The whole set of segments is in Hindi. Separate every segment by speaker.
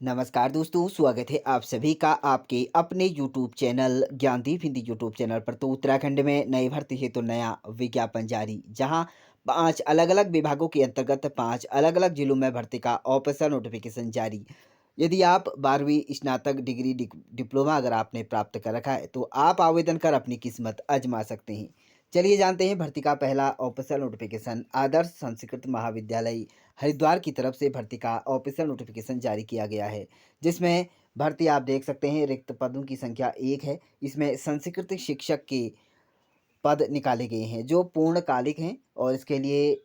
Speaker 1: नमस्कार दोस्तों, स्वागत है आप सभी का आपके अपने YouTube channel Gyandeep Hindi YouTube channel पर। तो उत्तराखंड में नई भर्ती है तो नया विज्ञापन जारी, जहां 5 अलग-अलग विभागों के अंतर्गत 5 अलग-अलग जिलों में भर्ती का ऑफिशियल नोटिफिकेशन जारी। यदि आप 12वीं स्नातक डिग्री डिप्लोमा अगर आपने प्राप्त कर रखा है, तो आप आवेदन कर अपनी किस्मत आजमा सकते हैं। चलिए जानते हैं भर्ती का पहला ऑफिशियल नोटिफिकेशन। आदर्श संस्कृत महाविद्यालय हरिद्वार की तरफ से भर्ती का ऑफिशियल नोटिफिकेशन जारी किया गया है, जिसमें भर्ती आप देख सकते हैं रिक्त पदों की संख्या 1 है। इसमें संस्कृत शिक्षक के पद निकाले गए हैं जो पूर्णकालिक हैं, और इसके लिए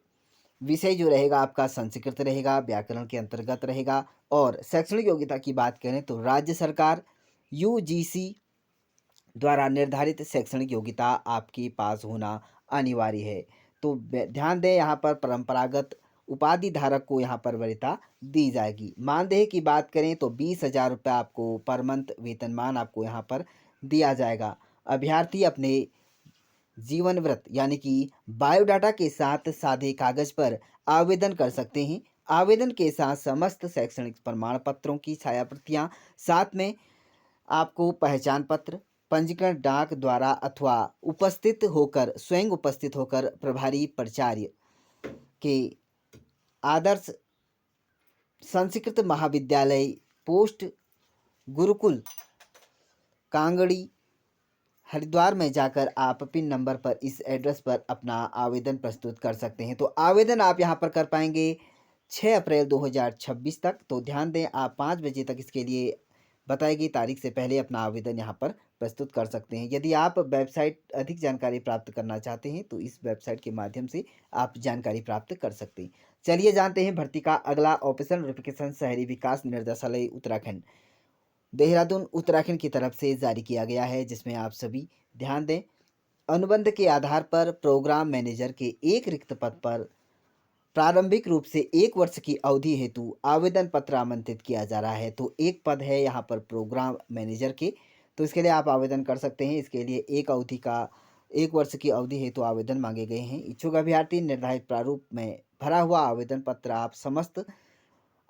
Speaker 1: विषय जो रहेगा आपका संस्कृत रहेगा, व्याकरण के अंतर्गत रहेगा। और शैक्षणिक योग्यता की बात करें तो राज्य सरकार यूजीसी द्वारा निर्धारित शैक्षणिक योग्यता आपके पास होना अनिवार्य है। तो ध्यान दें, यहाँ पर परंपरागत उपाधि धारक को यहाँ पर वरीयता दी जाएगी। मानदेय की बात करें तो 20,000 रुपये आपको पर मंथ वेतनमान आपको यहाँ पर दिया जाएगा। अभ्यर्थी अपने जीवन व्रत यानी कि बायोडाटा के साथ सादे कागज पर आवेदन कर सकते हैं। आवेदन के साथ समस्त शैक्षणिक प्रमाण पत्रों की छायाप्रतियां, साथ में आपको पहचान पत्र, पंजीकरण डाक द्वारा अथवा स्वयं उपस्थित होकर प्रभारी प्राचार्य के आदर्श संस्कृत महाविद्यालय पोस्ट गुरुकुल कांगड़ी हरिद्वार में जाकर आप पिन नंबर पर इस एड्रेस पर अपना आवेदन प्रस्तुत कर सकते हैं। तो आवेदन आप यहाँ पर कर पाएंगे 6 अप्रैल 2026 तक। तो ध्यान दें, आप 5 बजे तक इसके लिए बताई गई तारीख से पहले अपना आवेदन यहाँ पर प्रस्तुत कर सकते हैं। यदि आप वेबसाइट अधिक जानकारी प्राप्त करना चाहते हैं तो इस वेबसाइट के माध्यम से आप जानकारी प्राप्त कर सकते हैं। चलिए जानते हैं भर्ती का अगला ऑफिशियल नोटिफिकेशन। शहरी विकास निर्देशालय उत्तराखंड देहरादून उत्तराखंड की तरफ से जारी किया गया है, जिसमें आप सभी ध्यान दें। अनुबंध के आधार पर प्रोग्राम मैनेजर के एक रिक्त पद पर प्रारंभिक रूप से 1 वर्ष की अवधि हेतु आवेदन पत्र आमंत्रित किया जा रहा है। तो एक पद है यहाँ पर प्रोग्राम मैनेजर के, तो इसके लिए आप आवेदन कर सकते हैं। इसके लिए 1 वर्ष की अवधि हेतु आवेदन मांगे गए हैं। इच्छुक अभ्यर्थी निर्धारित प्रारूप में भरा हुआ आवेदन पत्र आप समस्त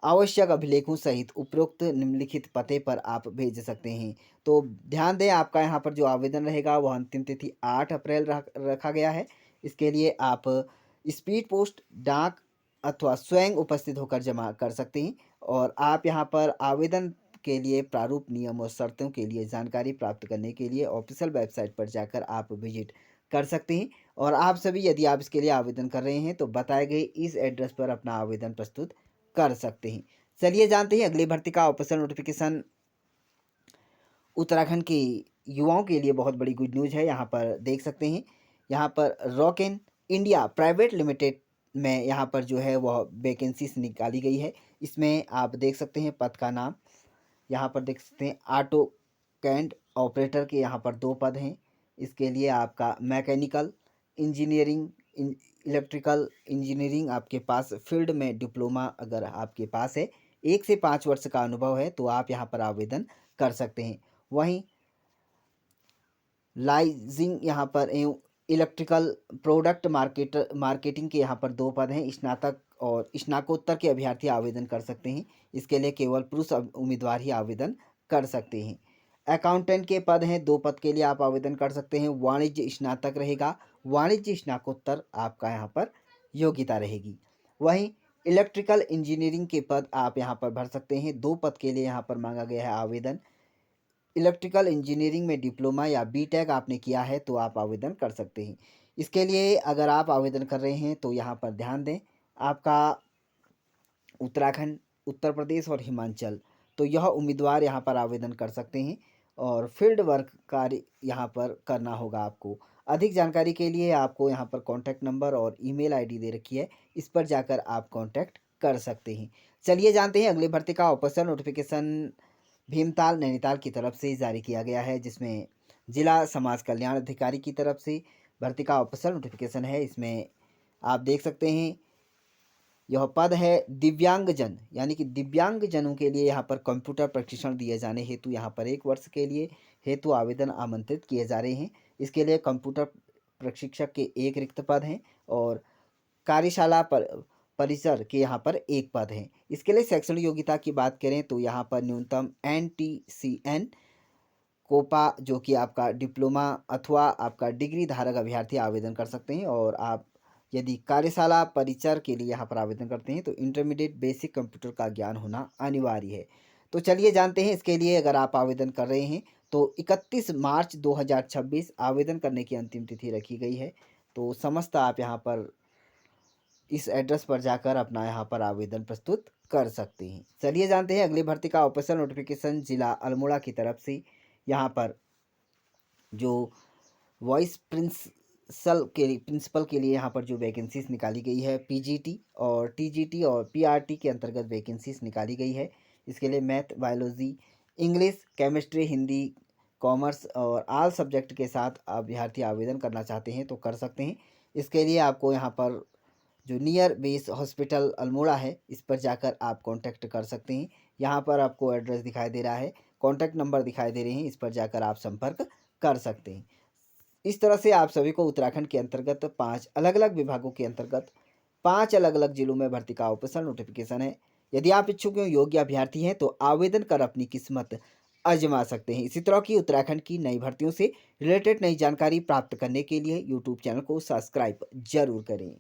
Speaker 1: आवश्यक अभिलेखों सहित उपरोक्त निम्नलिखित पते पर आप भेज सकते हैं। तो ध्यान दें, आपका यहाँ पर जो आवेदन रहेगा वह अंतिम तिथि 8 अप्रैल रखा गया है। इसके लिए आप स्पीड पोस्ट डाक अथवा स्वयं उपस्थित होकर जमा कर सकते हैं। और आप यहाँ पर आवेदन के लिए प्रारूप, नियम और शर्तों के लिए जानकारी प्राप्त करने के लिए ऑफिशियल वेबसाइट पर जाकर आप विजिट कर सकते हैं। और आप सभी यदि आप इसके लिए आवेदन कर रहे हैं तो बताए गए इस एड्रेस पर अपना आवेदन प्रस्तुत कर सकते हैं। चलिए जानते हैं अगली भर्ती का ऑफिशियल नोटिफिकेशन। उत्तराखंड के युवाओं के लिए बहुत बड़ी गुड न्यूज़ है। यहाँ पर देख सकते हैं, यहाँ पर रॉकेन इंडिया प्राइवेट लिमिटेड में यहाँ पर जो है वह वैकेंसीज निकाली गई है। इसमें आप देख सकते हैं पद का नाम, यहाँ पर देख सकते हैं ऑटो कैंड ऑपरेटर के यहाँ पर 2 पद हैं। इसके लिए आपका मैकेनिकल इंजीनियरिंग, इलेक्ट्रिकल इंजीनियरिंग आपके पास फील्ड में डिप्लोमा अगर आपके पास है, 1 से 5 वर्ष का अनुभव है, तो आप यहाँ पर आवेदन कर सकते हैं। वहीं लाइजिंग यहाँ पर एवं इलेक्ट्रिकल प्रोडक्ट मार्केटिंग के यहाँ पर 2 पद हैं। स्नातक और स्नाकोत्तर के अभ्यर्थी आवेदन कर सकते हैं। इसके लिए केवल पुरुष उम्मीदवार ही आवेदन कर सकते हैं। अकाउंटेंट के पद हैं, 2 पद के लिए आप आवेदन कर सकते हैं। वाणिज्य स्नातक रहेगा, वाणिज्य स्नाकोत्तर आपका यहाँ पर योग्यता रहेगी। वहीं इलेक्ट्रिकल इंजीनियरिंग के पद आप यहाँ पर भर सकते हैं। 2 पद के लिए यहाँ पर मांगा गया है आवेदन। इलेक्ट्रिकल इंजीनियरिंग में डिप्लोमा या बीटेक आपने किया है तो आप आवेदन कर सकते हैं। इसके लिए अगर आप आवेदन कर रहे हैं तो यहाँ पर ध्यान दें, आपका उत्तराखंड, उत्तर प्रदेश और हिमाचल, तो यह उम्मीदवार यहाँ पर आवेदन कर सकते हैं। और फील्ड वर्क कार्य यहाँ पर करना होगा आपको। अधिक जानकारी के लिए आपको यहाँ पर कॉन्टैक्ट नंबर और ईमेल आईडी दे रखी है, इस पर जाकर आप कॉन्टैक्ट कर सकते हैं। चलिए जानते हैं अगली भर्ती का ऑफिशियल नोटिफिकेशन। भीमताल नैनीताल की तरफ से जारी किया गया है, जिसमें जिला समाज कल्याण अधिकारी की तरफ से भर्ती का ऑफिशियल नोटिफिकेशन है। इसमें आप देख सकते हैं, यह पद है दिव्यांगजन, यानी कि दिव्यांगजनों के लिए यहाँ पर कंप्यूटर प्रशिक्षण दिए जाने हेतु यहाँ पर 1 वर्ष के लिए हेतु आवेदन आमंत्रित किए जा रहे हैं। इसके लिए कंप्यूटर प्रशिक्षक के 1 रिक्त पद हैं। और कार्यशाला पर परिसर के यहाँ पर एक पद है। इसके लिए शैक्षणिक योग्यता की बात करें तो यहाँ पर न्यूनतम NTCN कोपा जो कि आपका डिप्लोमा अथवा आपका डिग्री धारक अभ्यर्थी आवेदन कर सकते हैं। और आप यदि कार्यशाला परिचर के लिए यहाँ पर आवेदन करते हैं तो इंटरमीडिएट बेसिक कंप्यूटर का ज्ञान होना अनिवार्य है। तो चलिए जानते हैं इसके लिए अगर आप आवेदन कर रहे हैं तो 31 मार्च 2026 आवेदन करने की अंतिम तिथि रखी गई है। तो समस्त आप यहाँ पर इस एड्रेस पर जाकर अपना यहाँ पर आवेदन प्रस्तुत कर सकते हैं। चलिए जानते हैं अगली भर्ती का ऑफिशियल नोटिफिकेशन जिला अल्मोड़ा की तरफ से। यहाँ पर जो वॉइस प्रिंसिपल के लिए यहाँ पर जो वैकेंसीज निकाली गई है, PGT और TGT और PRT के अंतर्गत वैकेंसीज निकाली गई है। इसके लिए math, biology, English, chemistry, Hindi, commerce और आल सब्जेक्ट के साथ अभ्यर्थी आवेदन करना चाहते हैं तो कर सकते हैं। इसके लिए आपको यहाँ पर जो नियर बेस हॉस्पिटल अल्मोड़ा है इस पर जाकर आप कांटेक्ट कर सकते हैं। यहाँ पर आपको एड्रेस दिखाई दे रहा है, कॉन्टैक्ट नंबर दिखाई दे रहे हैं, इस पर जाकर आप संपर्क कर सकते हैं। इस तरह से आप सभी को उत्तराखंड के अंतर्गत 5 अलग-अलग विभागों के अंतर्गत 5 अलग-अलग जिलों में भर्ती का ऑफिशियल नोटिफिकेशन है। यदि आप इच्छुक एवं योग्य अभ्यर्थी हैं तो आवेदन कर अपनी किस्मत आजमा सकते हैं। इसी तरह की उत्तराखंड की नई भर्तियों से रिलेटेड नई जानकारी प्राप्त करने के लिए यूट्यूब चैनल को सब्सक्राइब जरूर करें।